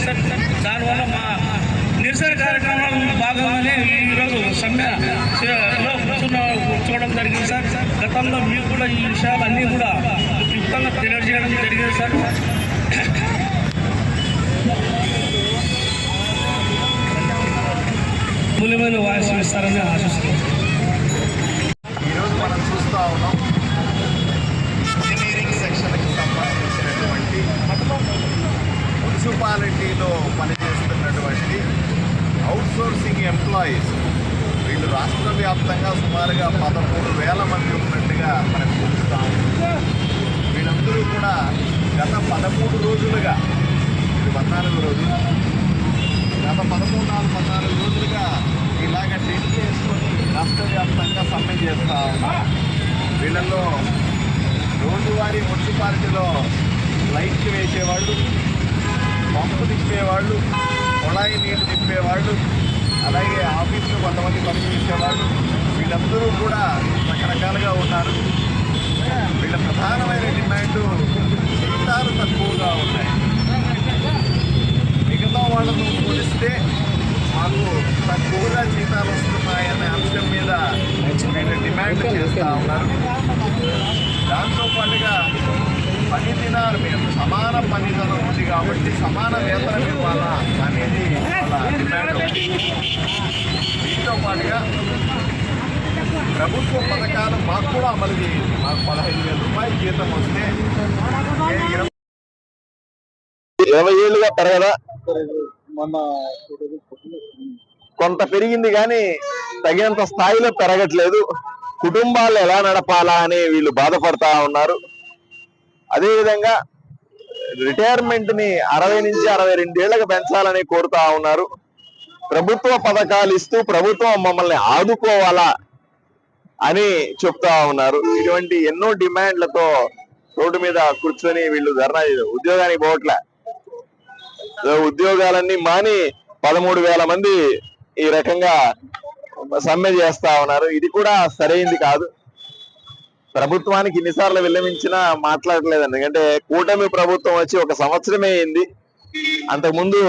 Sir. దానివల్ల మా నిరసన కార్యక్రమాలు భాగంగానే ఈరోజు సమ్మెలో కూర్చోవడం జరిగింది సార్. గతంలో మీకు కూడా ఈ విషయాలన్నీ కూడా క్లుప్తంగా తెలియజేయడం జరిగింది సార్. మూల్యమైన వాయిస్ ఇస్తారని ఆశిస్తున్నాం. ఈరోజు మనం చూస్తూ ఉన్నాం ఇంజనీరింగ్ సెక్షన్కి సంబంధించినటువంటి మున్సిపాలిటీలో పనిచేస్తున్నటువంటి అవుట్సోర్సింగ్ ఎంప్లాయీస్ వీళ్ళు రాష్ట్ర వ్యాప్తంగా సుమారుగా 13,000 మంది ఉన్నట్టుగా మనకు చూస్తూ ఉన్నాం. వీళ్ళందరూ కూడా గత 13 రోజులుగా, ఇది 14 రోజులు, గత 14 రోజులుగా ఇలాగ టెంట్ చేసుకొని రాష్ట్ర వ్యాప్తంగా సమ్మె చేస్తూ ఉన్నారు. వీళ్ళల్లో రోజువారీ మున్సిపాలిటీలో లైట్లు వేసేవాళ్ళు, పంపు తిప్పేవాళ్ళు, కొళాయి నీళ్లు తిప్పేవాళ్ళు, అలాగే ఆఫీసులో కొంతమంది పనిచేసేవాళ్ళు, వీళ్ళందరూ కూడా రకరకాలుగా ఉన్నారు. వీళ్ళ ప్రధానమైన డిమాండ్ జీతాలు తక్కువగా ఉన్నాయి. మిగతా వాళ్ళతో పోలిస్తే మాకు తక్కువగా జీతాలు వస్తున్నాయనే అంశం మీద వీళ్ళు డిమాండ్ చేస్తూ ఉన్నారు. దాంతోపాటుగా పని దినాలు మేము సమాన పనిదినం ఉంది కాబట్టి సమాన వేతనం ఇవ్వాలా అనేది వాళ్ళ డిమాండ్. దీంతో పాటుగా ప్రభుత్వ పథకాలు మాకు కూడా అమలు చేయండి. మాకు 15,000 రూపాయలు జీతం వస్తే 20 ఏళ్ళుగా పెరగదా? కొంత పెరిగింది కానీ తగినంత స్థాయిలో పెరగట్లేదు. కుటుంబాలు ఎలా నడపాలా అని వీళ్ళు బాధపడతా ఉన్నారు. అదేవిధంగా రిటైర్మెంట్ ని 60 నుంచి 62 ఏళ్లకు పెంచాలని కోరుతా ఉన్నారు. ప్రభుత్వ పథకాలు ఇస్తూ ప్రభుత్వం మమ్మల్ని ఆదుకోవాలా అని చెప్తా ఉన్నారు. ఇటువంటి ఎన్నో డిమాండ్లతో రోడ్డు మీద కూర్చొని వీళ్ళు ధర్నా, ఉద్యోగానికి పోవట్లే, ఉద్యోగాలన్నీ మాని 13,000 మంది ఈ రకంగా సమ్మె చేస్తా ఉన్నారు. ఇది కూడా సరైంది కాదు. ప్రభుత్వానికి ఇన్నిసార్లు విన్నవించినా మాట్లాడలేదండి. ఎందుకంటే కూటమి ప్రభుత్వం వచ్చి 1 సంవత్సరమే అయింది. అంతకుముందు